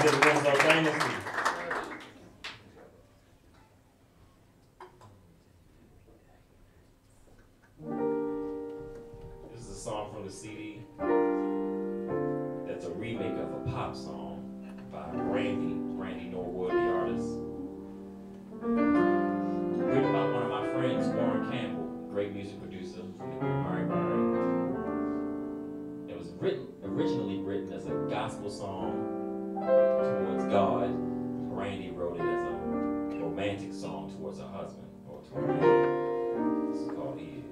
to the Winslow Dynasty. This is a song from the CD that's a remake of a pop song by Brandy Norwood, the artist. Written by one of my friends, Warren Campbell, great music producer, married by her. It was originally written as a gospel song towards God. Brandy wrote it as a romantic song towards her husband or toward him. This is called He Is.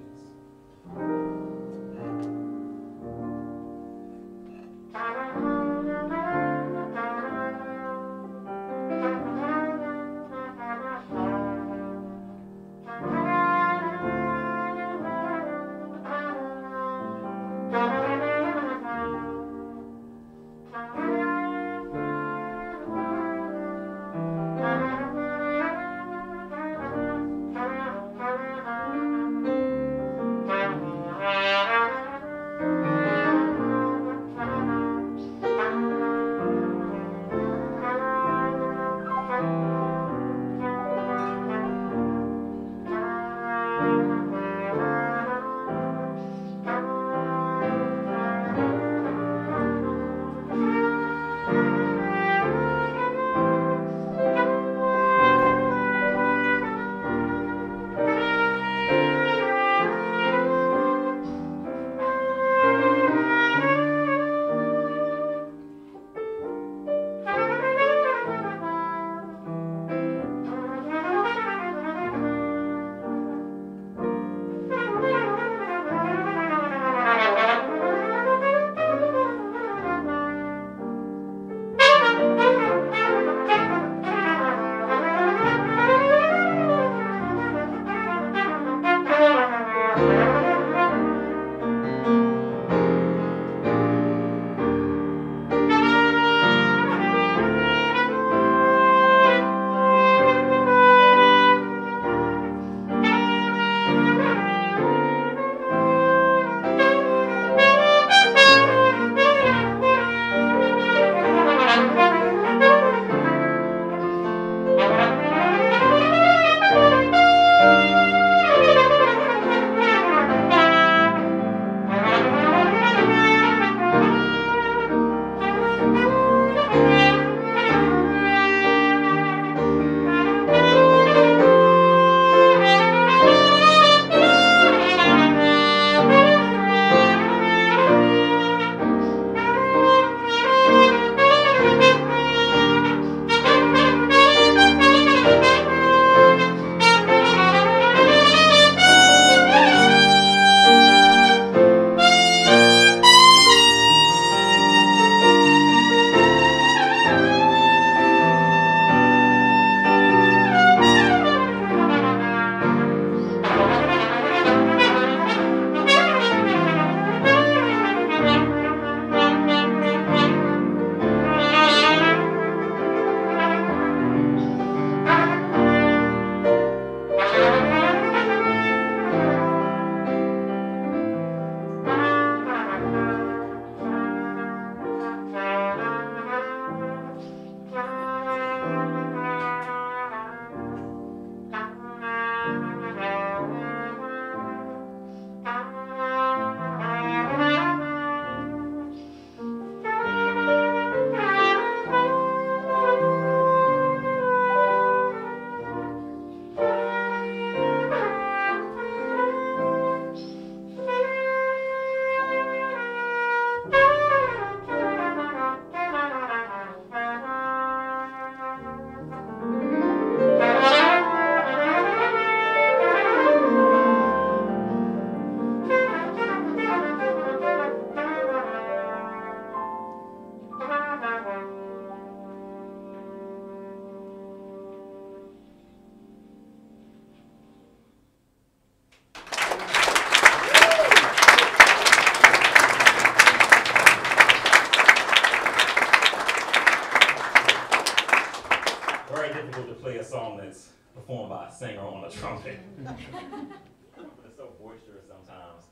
performed by a singer on a trumpet. It's so boisterous sometimes.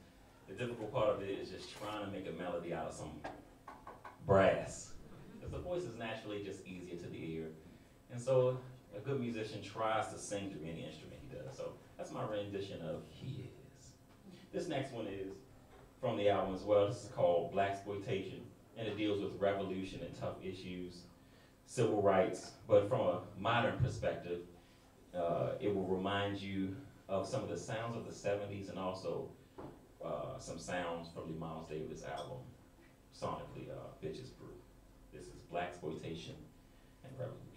The difficult part of it is just trying to make a melody out of some brass. Because the voice is naturally just easy so a good musician tries to sing through any instrument he does. So that's my rendition of He Is. This next one is from the album as well. This is called Blaxploitation, and it deals with revolution and tough issues, civil rights, but from a modern perspective. It will remind you of some of the sounds of the 70s and also some sounds from the Miles Davis album, sonically, Bitches Brew. This is Blaxploitation and Revolution.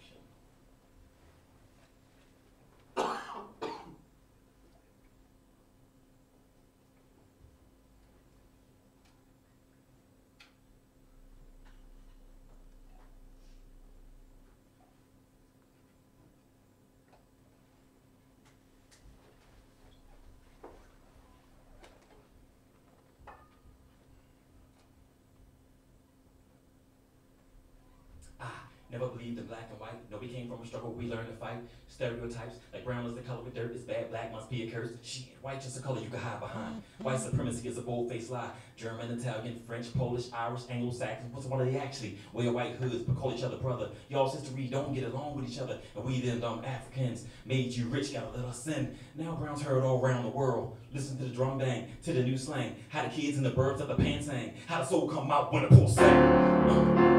Never believed in black and white. No, we came from a struggle, we learned to fight. Stereotypes, like brown is the color of dirt, it's bad, black must be a curse. Shit, white just a color you can hide behind. White supremacy is a bold-faced lie. German, Italian, French, Polish, Irish, Anglo-Saxon, what's one of they actually? Wear white hoods, but call each other brother. Y'all history don't get along with each other. And we them dumb Africans made you rich, gotta let us sin. Now brown's heard all around the world. Listen to the drum bang, to the new slang. How the kids and the birds of the pants hang. How the soul come out when the pool sang.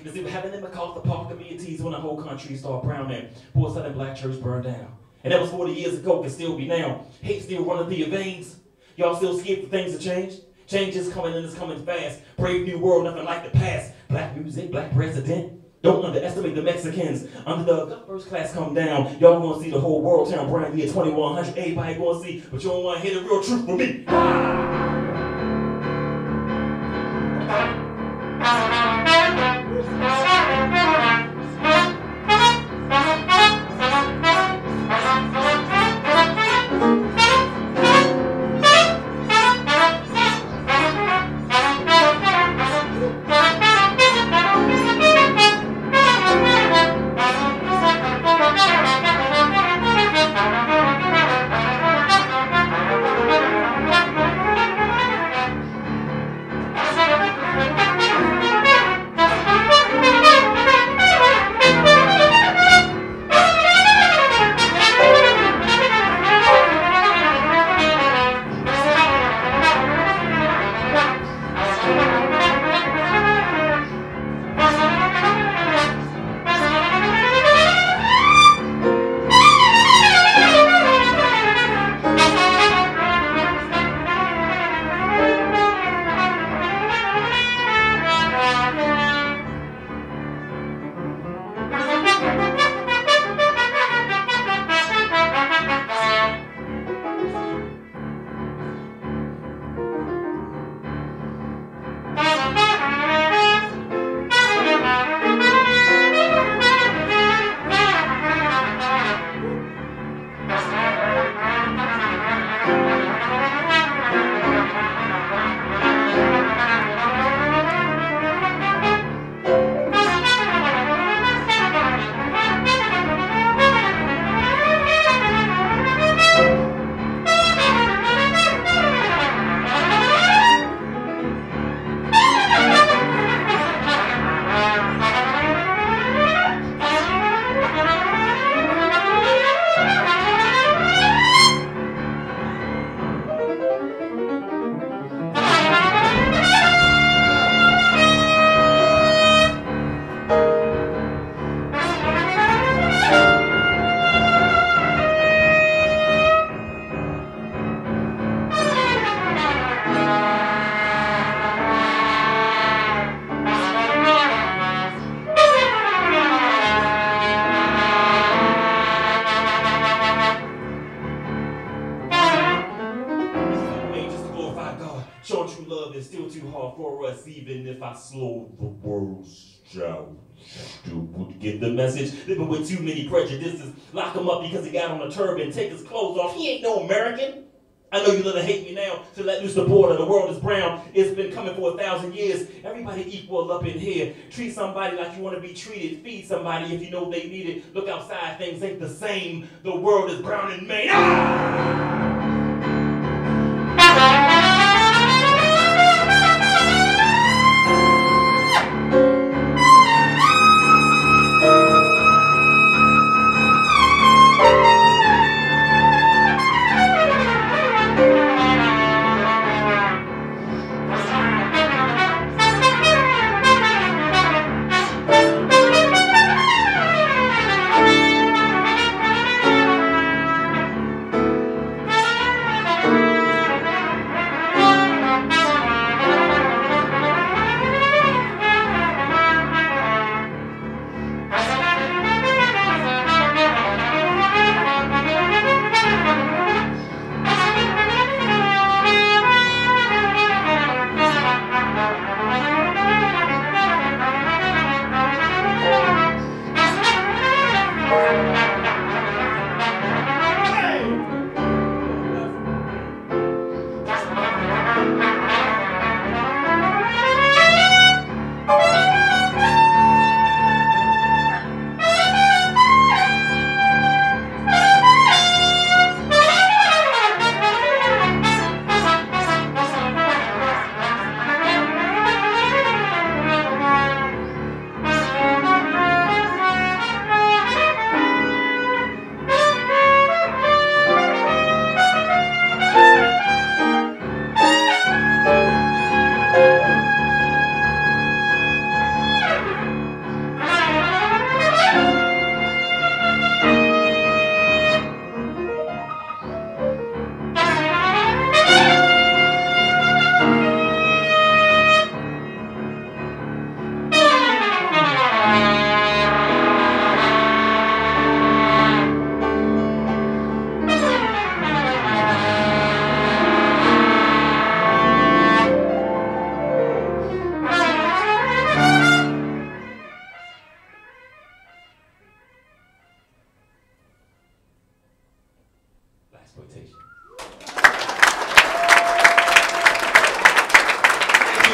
Cause they were having them MacArthur Park communities when the whole country started browning. Poor Southern black church burned down. And that was 40 years ago, can still be now. Hate still running through your veins. Y'all still scared for things to change? Change is coming and it's coming fast. Brave new world, nothing like the past. Black music, black president. Don't underestimate the Mexicans. Under the first class come down. Y'all gonna see the whole world turn brand year 2100. Everybody gonna see, but you don't wanna hear the real truth from me. Even if I slow the world's down, still would get the message. Living with too many prejudices. Lock him up because he got on a turban. Take his clothes off. He ain't no American. I know you little hate me now. To let loose the border. The world is brown. It's been coming for 1,000 years. Everybody equal up in here. Treat somebody like you want to be treated. Feed somebody if you know they need it. Look outside. Things ain't the same. The world is brown and Maine.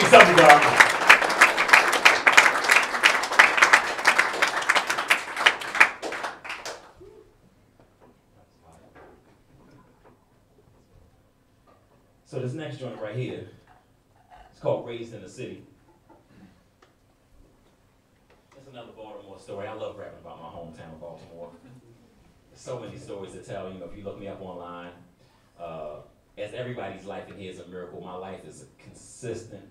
What's up, you guys? So this next joint right here, it's called Raised in the City. It's another Baltimore story. I love rapping about my hometown of Baltimore. There's so many stories to tell. You know, if you look me up online, as everybody's life in here is a miracle, my life is a consistent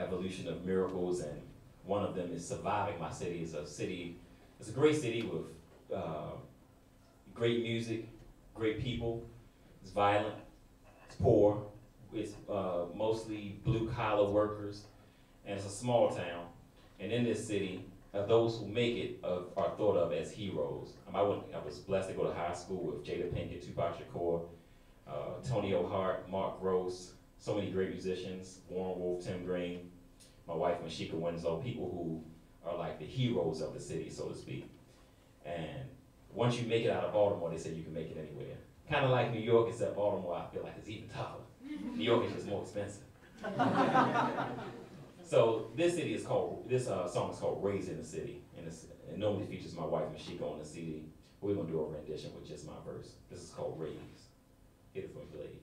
evolution of miracles, and one of them is surviving my city. It's a great city with great music, great people. It's violent. It's poor, it's mostly blue-collar workers, and it's a small town. And in this city, those who make it are thought of as heroes. I was blessed to go to high school with Jada Pinkett, Tupac Shakur, Tony O'Hart, Mark Gross, so many great musicians, Warren Wolf, Tim Green, my wife, Mashika Winslow, people who are like the heroes of the city, so to speak. And once you make it out of Baltimore, they say you can make it anywhere. Kind of like New York, except Baltimore, I feel like it's even tougher. New York is just more expensive. So this song is called Raised in the City, and it normally features my wife Mashika on the CD. We're gonna do a rendition with just my verse. This is called Raised. Hit it for me, ladies.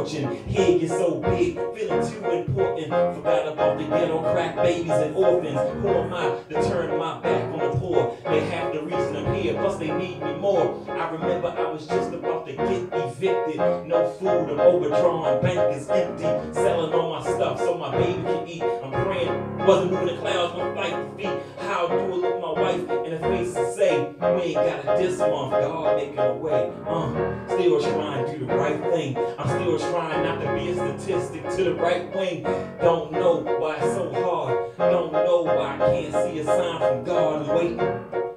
Head gets so big, feeling too important. Forgot about the ghetto crack babies and orphans. Who am I to turn my back on the poor? They have the reason I'm here, plus they need me more. I remember I was just about to get evicted. No food, I'm overdrawn, bank is empty. Selling all my stuff so my baby can eat. I'm praying, wasn't moving the clouds, no fight for feet. How do I look my wife in the face and say, we ain't got it this month, God making a way. Still trying to do the right thing. I'm still trying not to be a statistic to the right wing. Don't know why it's so hard. Don't know why I can't see a sign from God. I'm waiting.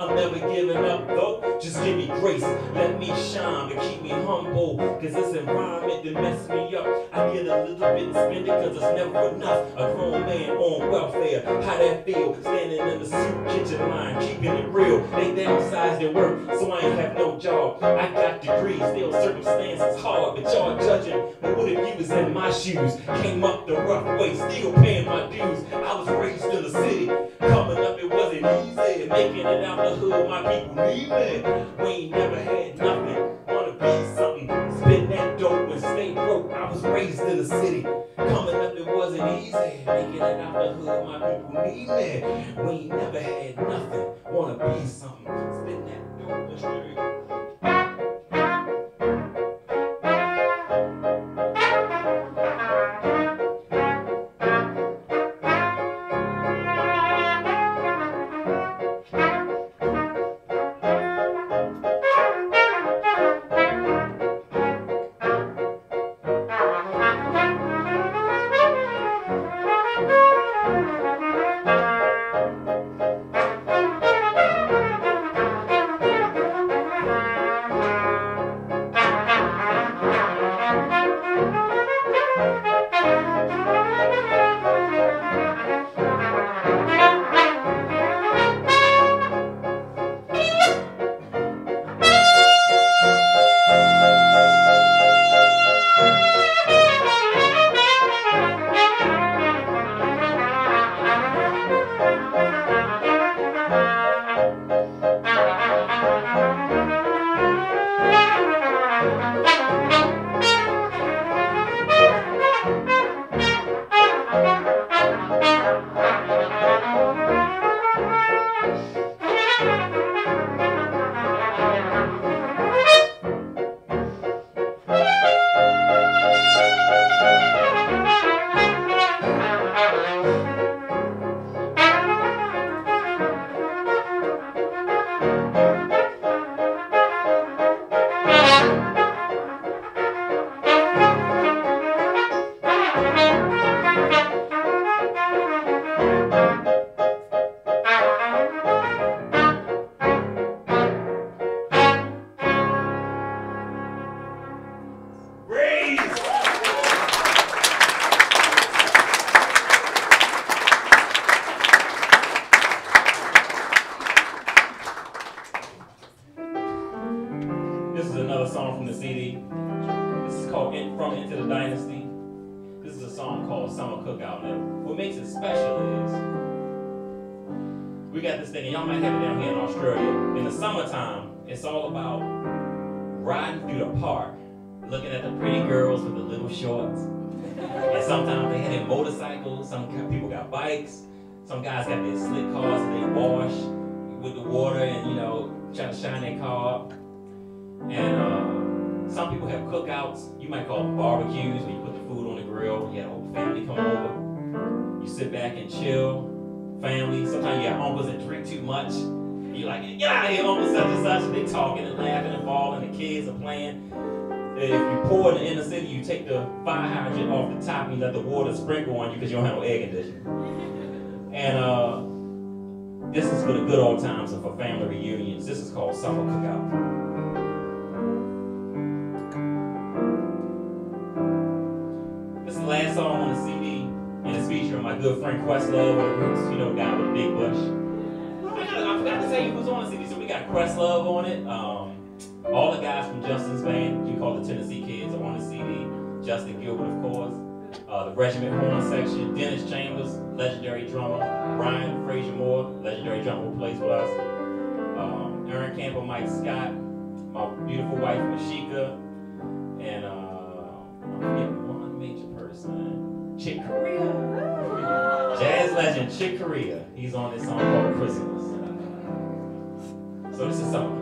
I'm never giving up though. Just give me grace. Let me shine, but keep me humble. Cause this environment that mess me up. I get a little bit and spend it cause it's never enough. A grown man on welfare. How that feel? Standing in the soup kitchen line, keeping it real. They downsized their work, so I ain't have no job. I got degrees, still circumstances hard, but y'all judging. But what if you was in my shoes? Came up the rough way, still paying my dues. I was raised in the city. Coming up, it wasn't easy. Making it out the hood, my people need me. We ain't never had nothing. Wanna be something. Spin that dope and stay broke. I was raised in the city. Coming up, it wasn't easy. Making it out the hood, my people need me. We ain't never had nothing. Wanna be something. Spin that dope and stay broke. song called Summer Cookout. Now, what makes it special is we got this thing, and y'all might have it down here in Australia. In the summertime, it's all about riding through the park, looking at the pretty girls with the little shorts. And sometimes they had their motorcycles, some people got bikes, some guys got their slick cars that they wash with the water and, you know, try to shine their car up. And some people have cookouts. You might call them barbecues, where you put the food on the grill, you have the whole family come over. You sit back and chill, family. Sometimes you have uncles that drink too much. You're like, get out of here, uncle such and such. And they talking and laughing and balling, the kids are playing. If you pour in the inner city, you take the fire hydrant off the top and you let the water sprinkle on you because you don't have no air conditioning. And this is for the good old times and for family reunions. This is called Summer Cookout. This is the last song on the CD, and it's featuring my good friend Questlove on the Roots, you know, the guy with the big bush. I forgot to tell you who's on the CD. So we got Questlove on it. All the guys from Justin's band, you call the Tennessee Kids, are on the CD. Justin Gilbert, of course. The Regiment Horn section, Dennis Chambers, legendary drummer. Brian Frazier Moore, legendary drummer who plays with us. Aaron Campbell, Mike Scott, my beautiful wife, Mashika, and I'm forgetting one major person, Chick Corea. Jazz legend Chick Corea. He's on this song called Christmas. So this is something.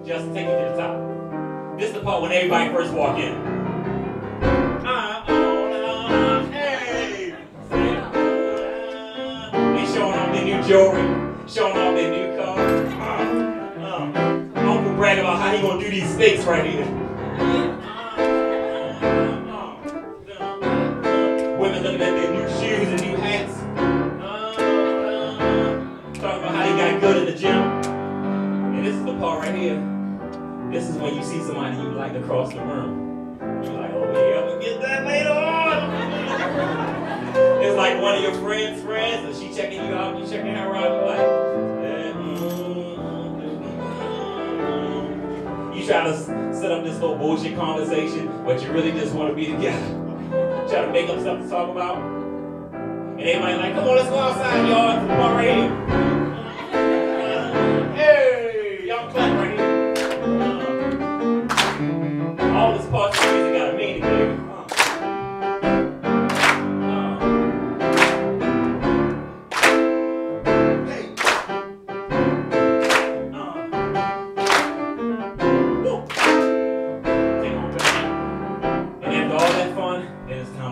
Justin, take it to the top. This is the part when everybody first walk in. Hey! They showing off their new jewelry, showing off their new cars. brag about how he gonna do these steaks right here. Women looking at their new shoes and new hats. Talking about how they got good in the gym. And this is the part right here. This is when you see somebody you like across the room. You're like, oh yeah, I'm gonna get that later on. It's like one of your friends, and she checking you out, you checking her out, you like, you try to set up this little bullshit conversation, but you really just want to be together. Try to make up stuff to talk about. And everybody like, come on, let's go outside, y'all, to the bar right here. Hey, y'all clap right here. All this parts of music got a meaning, baby.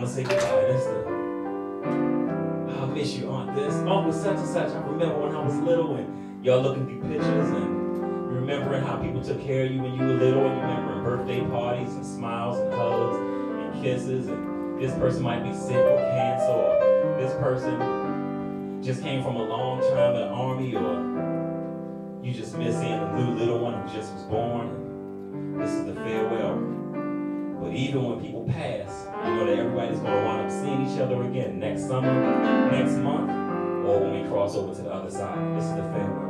Say goodbye. That's the I'll miss you on this. Uncle such and such. I remember when I was little and y'all looking through pictures and remembering how people took care of you when you were little and remembering birthday parties and smiles and hugs and kisses and this person might be sick or cancer or this person just came from a long time in the army or you just miss seeing the new little one who just was born. This is the farewell. But even when people pass, you know that everybody's going to wind up seeing each other again next summer, next month, or when we cross over to the other side. This is the farewell.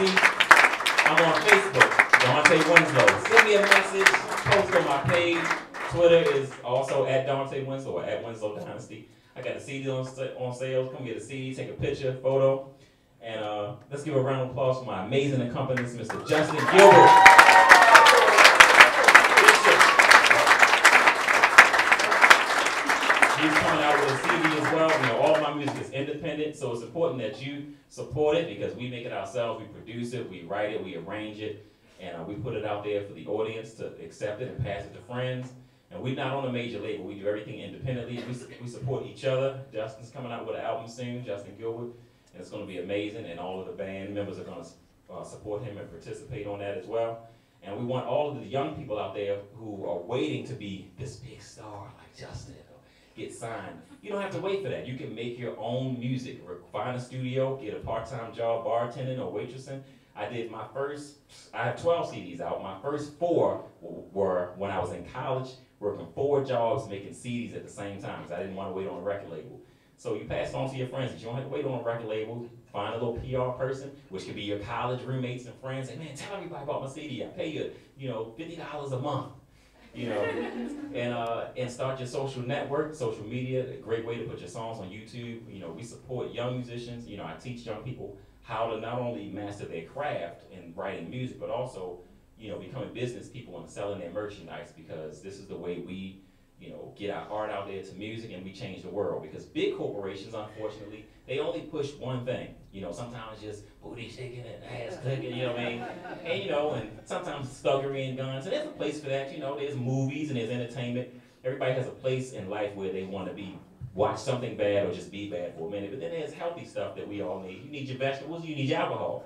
Dynasty. I'm on Facebook, Dontae Winslow. Send me a message, post on my page. Twitter is also at Dontae Winslow or at Winslow Dynasty. I got a CD on sale. Come get a CD, take a picture, photo. And let's give a round of applause for my amazing accompanist, Mr. Justin Gilbert. He's coming out with a CD as well. You know, all of my music is independent, so it's important that you support it because we make it ourselves. We produce it, we write it, we arrange it, and we put it out there for the audience to accept it and pass it to friends. And we're not on a major label. We do everything independently. We support each other. Justin's coming out with an album soon, Justin Gilbert, and it's going to be amazing. And all of the band members are going to support him and participate on that as well. And we want all of the young people out there who are waiting to be this big star like Justin or get signed. You don't have to wait for that. You can make your own music. Find a studio, get a part-time job bartending or waitressing. I have 12 CDs out. My first 4 were when I was in college, working 4 jobs, making CDs at the same time, because I didn't want to wait on a record label. So you pass it on to your friends. You don't have to wait on a record label. Find a little PR person, which could be your college roommates and friends. Say, man, tell everybody about my CD. I pay you, $50 a month, and start your social network, social media. A great way to put your songs on YouTube. We support young musicians. I teach young people how to not only master their craft in writing music, but also becoming business people and selling their merchandise, because this is the way we, get our art out there to music and we change the world. Because big corporations, unfortunately, they only push one thing. Sometimes just booty shaking and ass clicking, you know what I mean? And sometimes thuggery and guns. And there's a place for that, there's movies and there's entertainment. Everybody has a place in life where they want to watch something bad or just be bad for a minute. But then there's healthy stuff that we all need. You need your vegetables, you need your alcohol.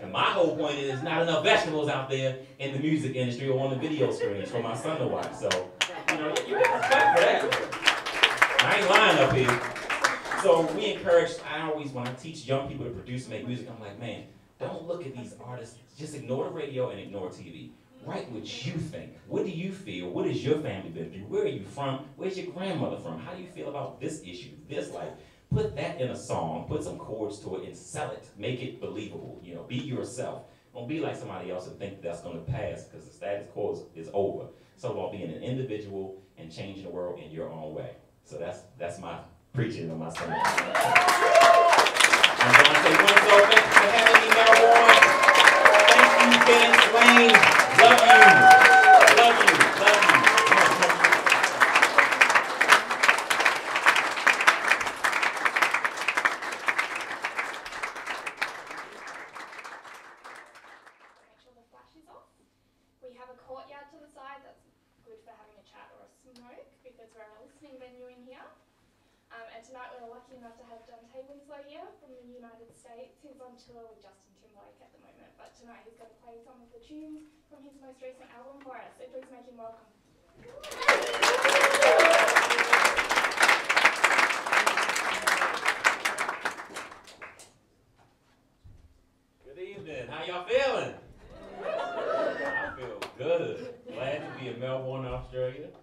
And my whole point is not enough vegetables out there in the music industry or on the video screens for my son to watch. So, you get respect for that. I ain't lying up here. So we encourage, when I teach young people to produce and make music, I'm like, man, don't look at these artists. Just ignore the radio and ignore TV. Write what you think. What do you feel? What has your family been through? Where are you from? Where's your grandmother from? How do you feel about this issue, this life? Put that in a song, put some chords to it, and sell it. Make it believable. Be yourself. Don't be like somebody else and think that's going to pass, because the status quo is over. It's all about being an individual and changing the world in your own way. So that's my preaching on my sermon. I'm Dontae Winslow. Thank you for having me, Melbourne. Thank you, Bennetts Lane. Love you. Love you. Love you. Make sure the flash is off. We have a courtyard to the side that's good for having a chat or a smoke because we're a listening venue in here. And tonight we're lucky enough to have Dontae Winslow here from the United States. He's on tour with Justin Timberlake at the moment, but tonight he's going to play some of the tunes from his most recent album for us. So please make him welcome. Good evening. How y'all feeling? I feel good. Glad to be in Melbourne, Australia.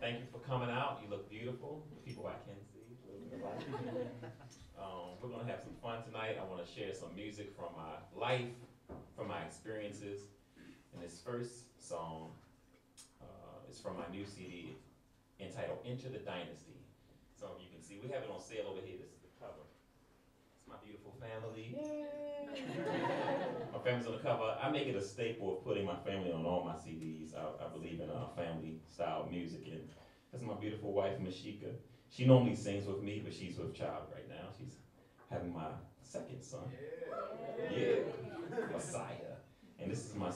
Thank you for coming out. You look beautiful. People I can see. We're going to have some fun tonight. I want to share some music from my life, from my experiences. And this first song is from my new CD entitled Enter the Dynasty. Some of you can see. We have it on sale over here. This is the cover. It's my beautiful family. Yay! My family's on the cover. I make it a staple of putting my family on all my CDs. I believe in family-style music. And that's my beautiful wife, Mashika. She normally sings with me, but she's with child right now. She's having my second son. Yeah. Messiah. And this is my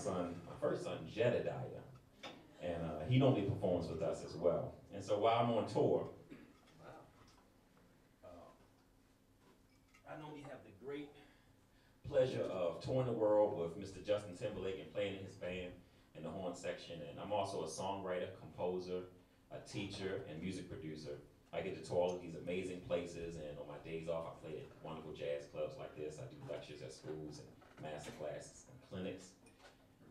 first son, Jedediah. And he normally performs with us as well. And so while I'm on tour, I normally have the great pleasure of touring the world with Mr. Justin Timberlake and playing in his band in the horn section. And I'm also a songwriter, composer, a teacher, and music producer. I get to tour all of these amazing places, and on my days off, I play at wonderful jazz clubs like this. I do lectures at schools and master classes and clinics.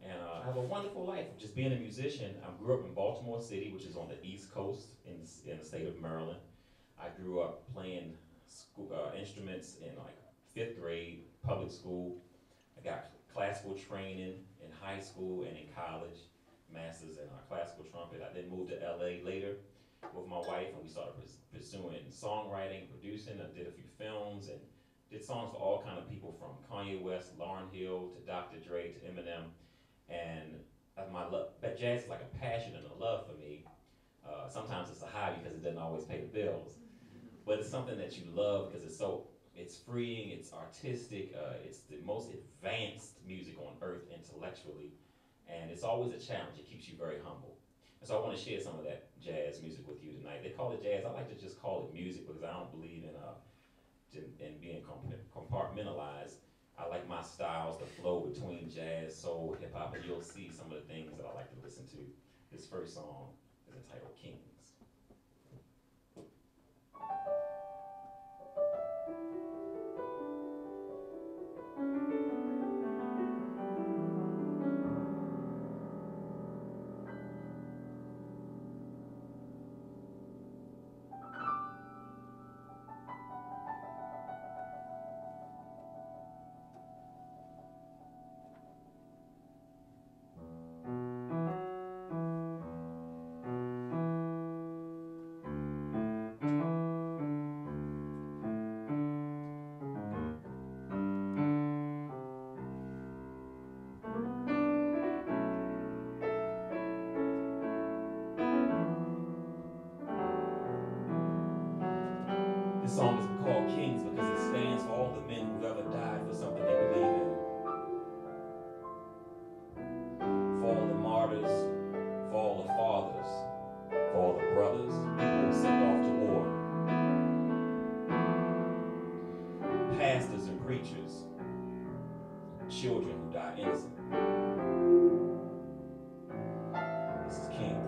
And I have a wonderful life of just being a musician. I grew up in Baltimore City, which is on the East Coast in the state of Maryland. I grew up playing instruments in like 5th grade, public school. I got classical training in high school and in college, masters in classical trumpet. I then moved to LA later with my wife, and we started pursuing songwriting, producing. I did a few films and did songs for all kind of people, from Kanye West, Lauryn Hill, to Dr. Dre, to Eminem. And my love, but jazz is like a passion and a love for me. Sometimes it's a hobby because it doesn't always pay the bills, but it's something that you love because it's freeing, it's artistic, it's the most advanced music on earth intellectually, and it's always a challenge. It keeps you very humble. And so I want to share some of that jazz music with you tonight. They call it jazz. I like to just call it music because I don't believe in being compartmentalized. I like my styles to flow between jazz, soul, hip hop, and you'll see some of the things that I like to listen to. This first song is entitled Kings. This song is called Kings because it stands for all the men who've ever died for something they believe in. For all the martyrs, for all the fathers, for all the brothers, people who sent off to war. Pastors and preachers, children who die innocent. This is Kings.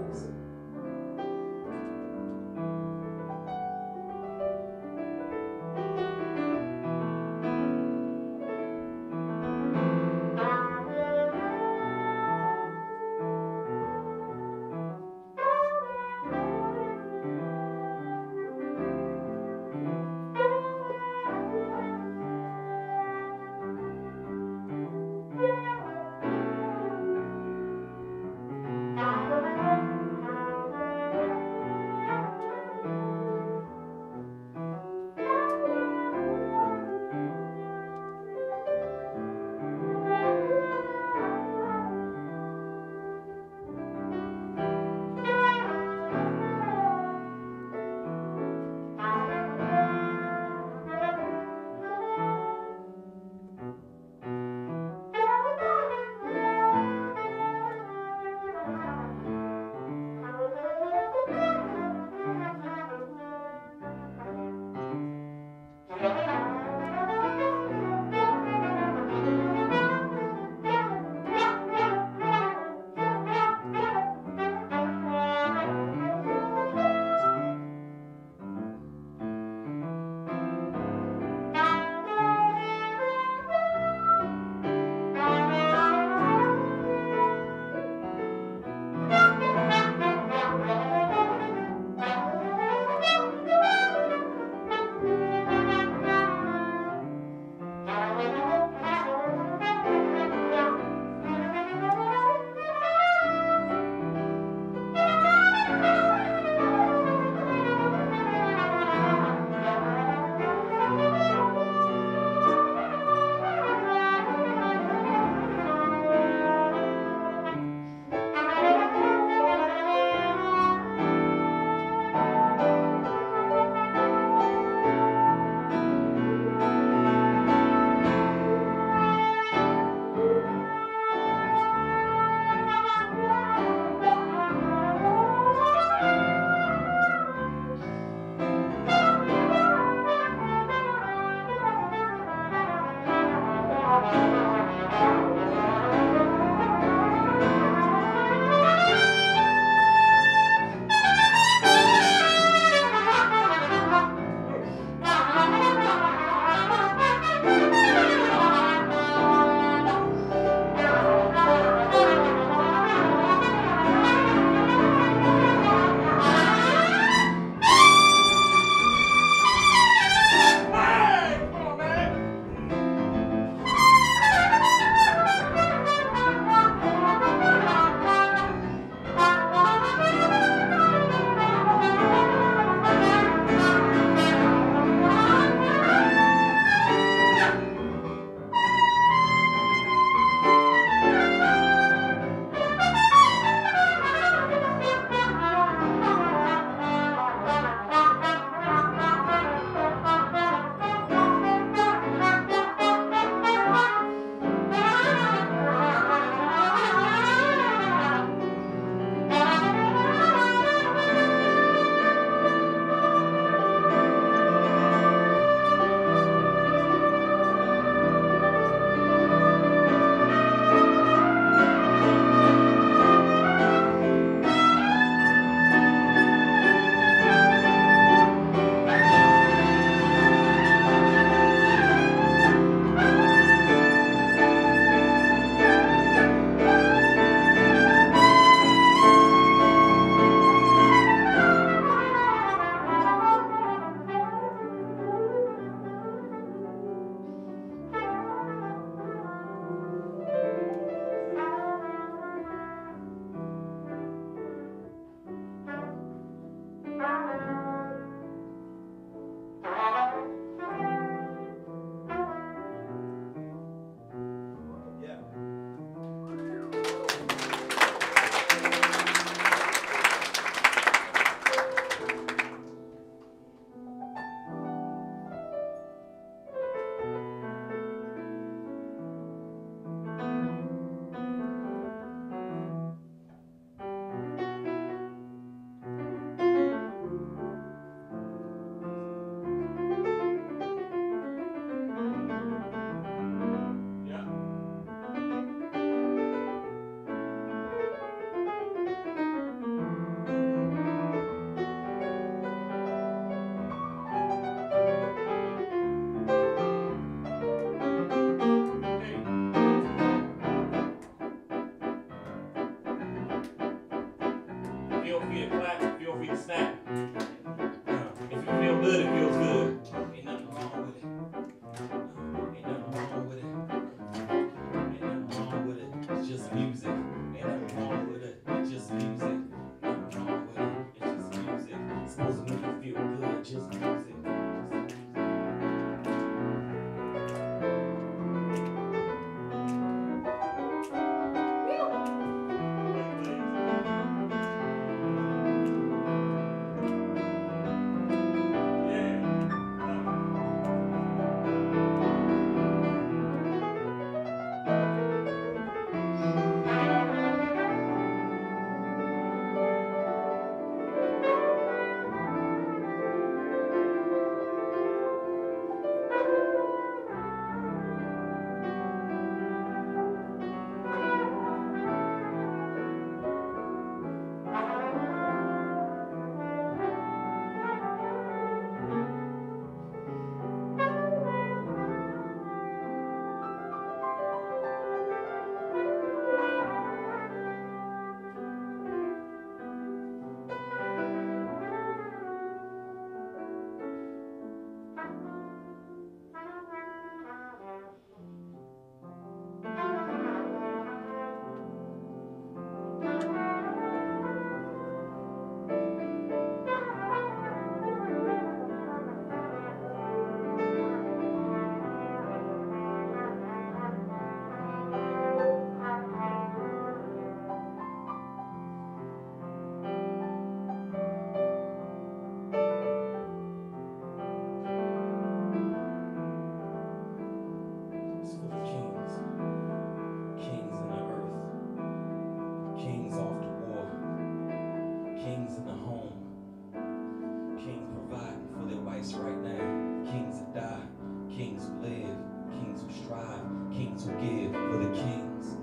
Kings who give for the kings.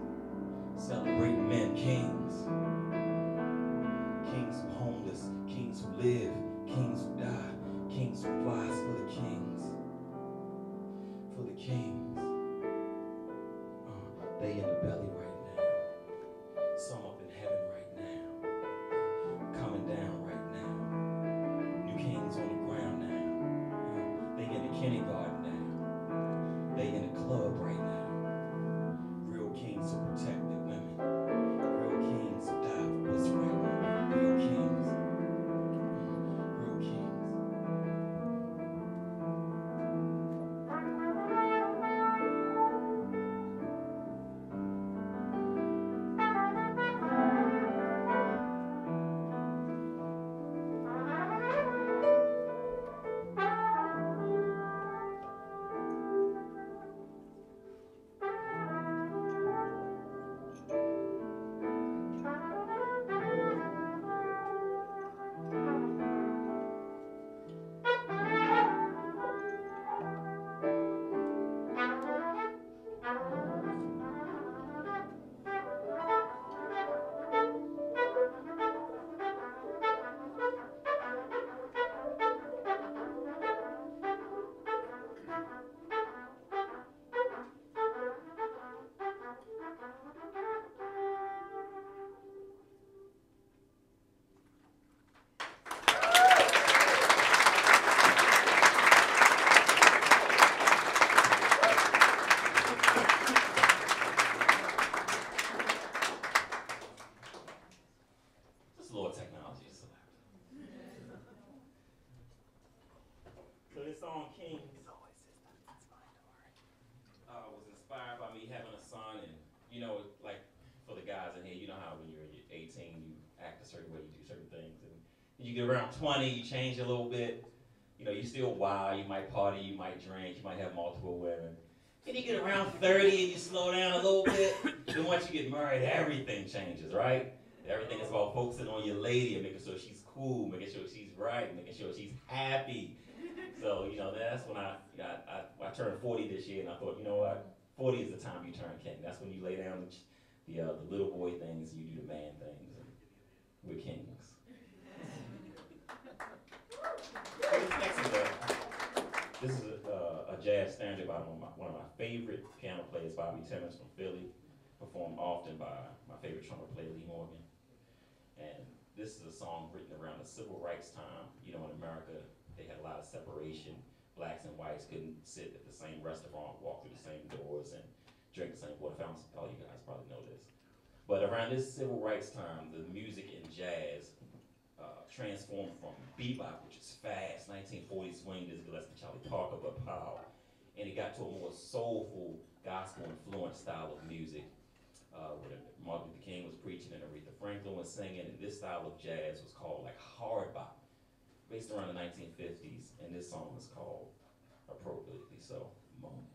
Celebrate men, kings. Kings who homeless, kings who live, kings who die, kings who flies for the kings. For the kings. They in the belly right now. Some up in heaven right now. Coming down right now. New kings on the ground now. They in the kindergarten now. They in the club right now. Real kings who protect their women. Real kings who die for what's right. Real kings. Real kings. You get around 20, you change a little bit. You know, you still wild, you might party, you might drink, you might have multiple women. Then you get around 30 and you slow down a little bit. Then once you get married, everything changes, right? Everything is about focusing on your lady and making sure she's cool, making sure she's right, making sure she's happy. So, you know, that's when I turned 40 this year, and I thought, you know what? 40 is the time you turn king. That's when you lay down the little boy things, you do the man things. And we're kings. This is a jazz standard by one of my favorite piano players, Bobby Timmons from Philly, performed often by my favorite trumpet player, Lee Morgan. And this is a song written around the civil rights time. You know, in America, they had a lot of separation. Blacks and whites couldn't sit at the same restaurant, walk through the same doors, and drink the same water fountains. All you guys probably know this. But around this civil rights time, the music in jazz transformed from bebop, which is fast, 1940s swing, this Gillespie, Charlie Parker, but pow, and it got to a more soulful, gospel-influenced style of music, where Martin Luther King was preaching and Aretha Franklin was singing, and this style of jazz was called like hard bop, based around the 1950s, and this song is called, appropriately so, Moment.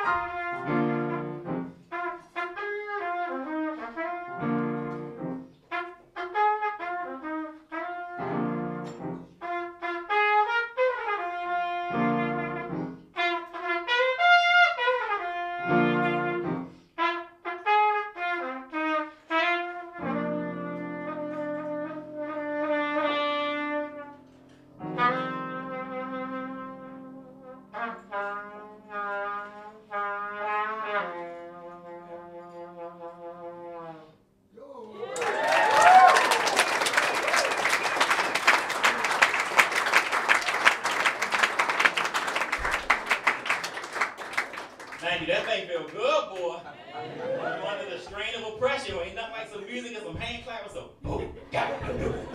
Thank you. That thing feel good, boy. You're under the strain of oppression. Ain't nothing like some music and some hand clapping, some boom, got it.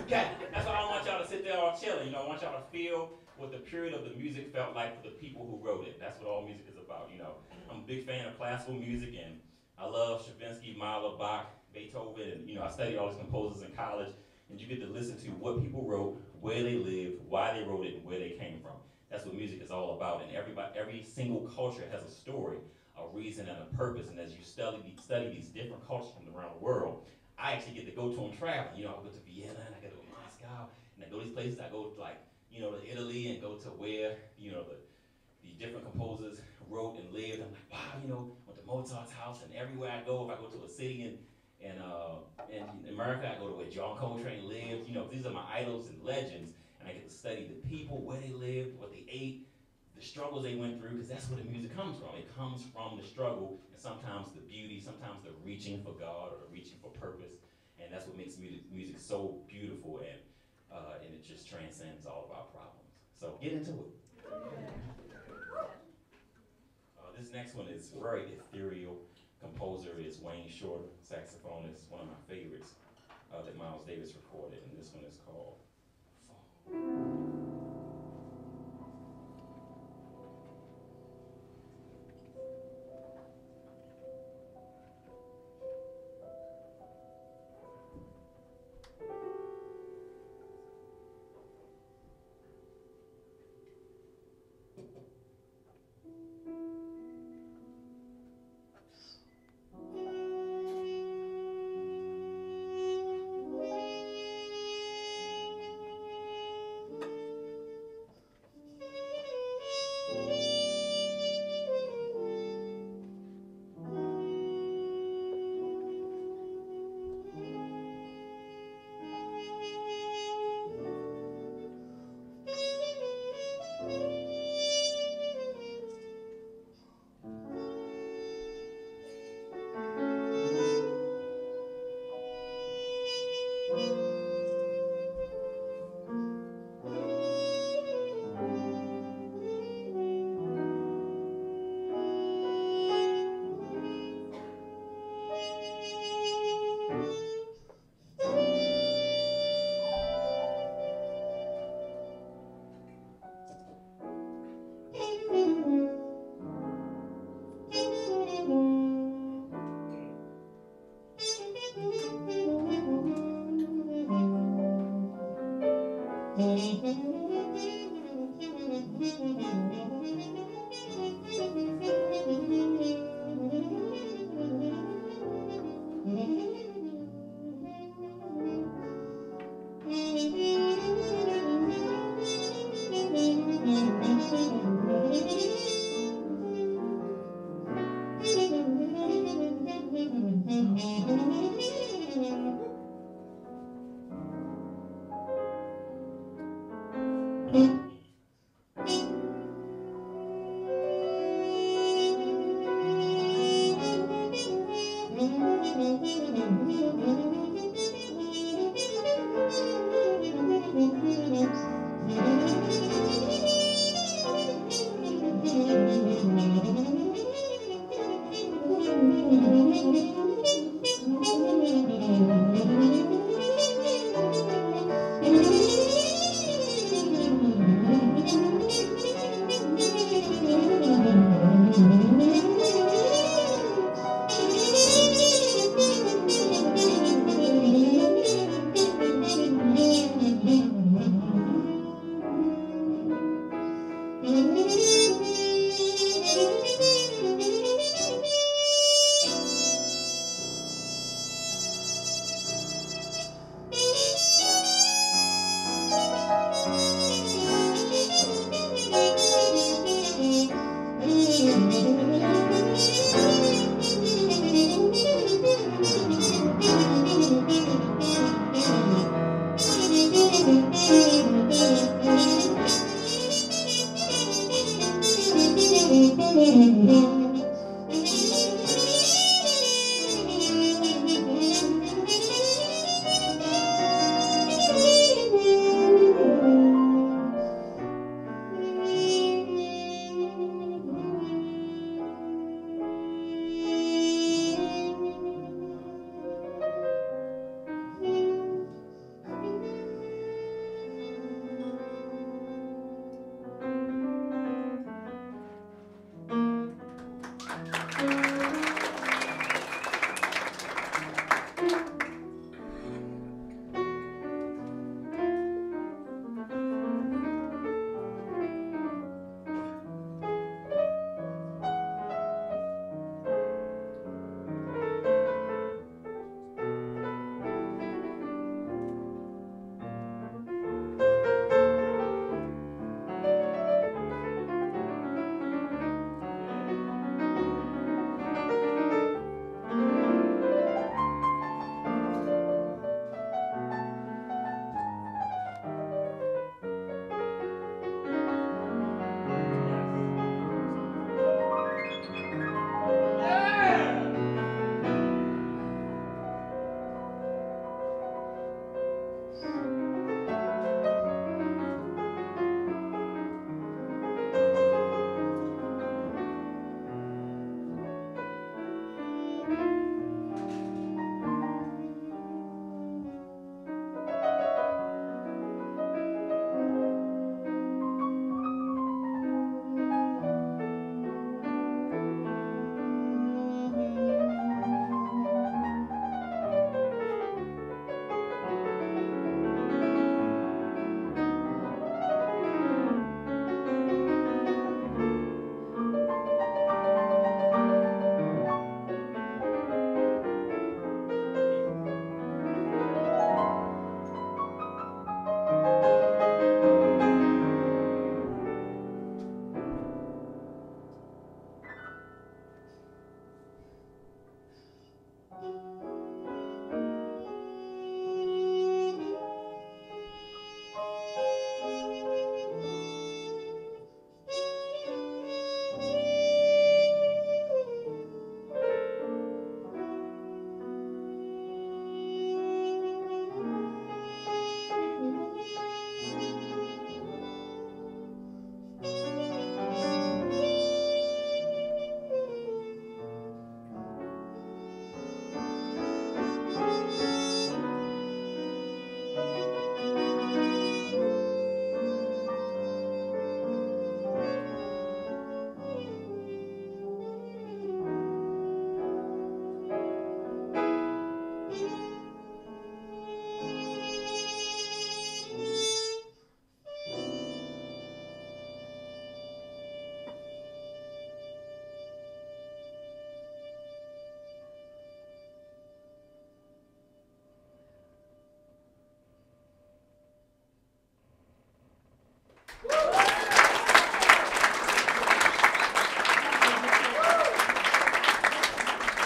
That's why I don't want y'all to sit there all chilling. You know, I want y'all to feel what the period of the music felt like for the people who wrote it. That's what all music is about, you know. I'm a big fan of classical music, and I love Stravinsky, Mahler, Bach, Beethoven, and, you know, I studied all these composers in college, and you get to listen to what people wrote, where they lived, why they wrote it, and where they came from. That's what music is all about, and every single culture has a story, a reason, and a purpose, and as you study these different cultures from around the world, I actually get to go to them traveling. You know, I go to Vienna, and I go to Moscow, and I go to these places. I go to, like, you know, to Italy, and go to where, you know, the different composers wrote and lived. I'm like, wow, you know, went to Mozart's house, and everywhere I go, if I go to a city in America, I go to where John Coltrane lived. You know, these are my idols and legends, and I get to study the people, where they lived, what they ate, the struggles they went through, because that's where the music comes from. It comes from the struggle, and sometimes the beauty, sometimes the reaching for God or the reaching for purpose, and that's what makes music so beautiful, and it just transcends all of our problems. So get into it. This next one is very ethereal. Composer is Wayne Shorter, saxophonist, one of my favorites that Miles Davis recorded, and this one is called Fall.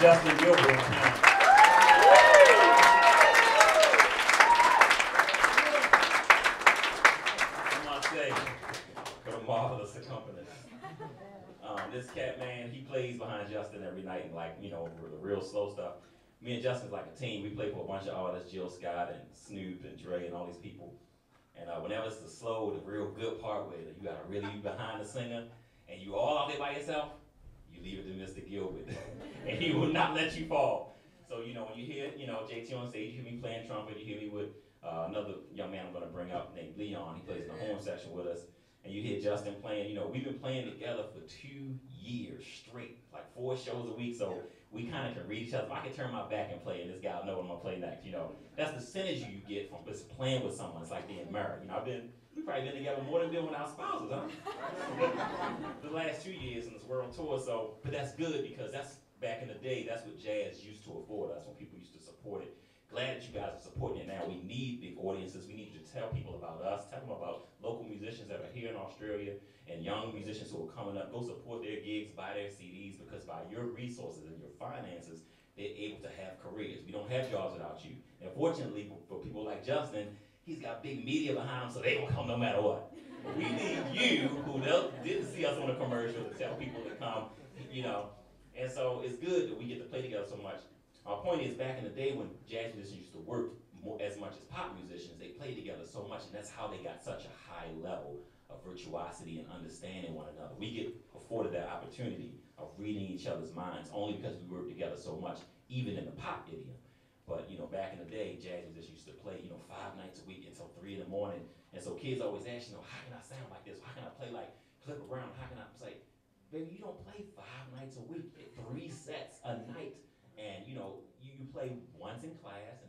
Justin Gilbert. I must say, what a marvelous accompaniment. This cat, man, he plays behind Justin every night, and like, you know, the real slow stuff. Me and Justin's like a team. We play for a bunch of artists, Jill Scott and Snoop and Dre and all these people. And whenever it's the slow, the real good part where you gotta really be behind the singer, and you all out there by yourself, you leave it to Mr. Gilbert, and he will not let you fall. So, you know, when you hear, you know, JT on stage, you hear me playing trumpet, you hear me with another young man I'm gonna bring up named Leon. He plays in the horn section with us. And you hear Justin playing, you know, we've been playing together for 2 years straight, like 4 shows a week, so we kind of can read each other. If I can turn my back and play, and this guy will know what I'm gonna play next, you know. That's the synergy you get from just playing with someone. It's like being married. You know, we've probably been together more than we've been with our spouses, huh? The last 2 years in this world tour, so, but that's good because that's, back in the day, that's what jazz used to afford us, when people used to support it. Glad that you guys are supporting it now. We need big audiences. We need you to tell people about us, tell them about local musicians that are here in Australia and young musicians who are coming up. Go support their gigs, buy their CDs, because by your resources and your finances, they're able to have careers. We don't have jobs without you. And fortunately, for people like Justin, he's got big media behind him, so they don't come no matter what. We need you, who didn't see us on a commercial, to tell people to come, you know. And so it's good that we get to play together so much. Our point is, back in the day when jazz musicians used to work as much as pop musicians, they played together so much, and that's how they got such a high level of virtuosity and understanding one another. We get afforded that opportunity of reading each other's minds only because we work together so much, even in the pop idiom. But, you know, back in the day, jazz musicians used to play, you know, 5 nights a week until 3 in the morning. And so kids always ask, you know, how can I sound like this? How can I play like Cliff Brown? How can I say, baby, you don't play 5 nights a week, 3 sets a night. And, you know, you play once in class,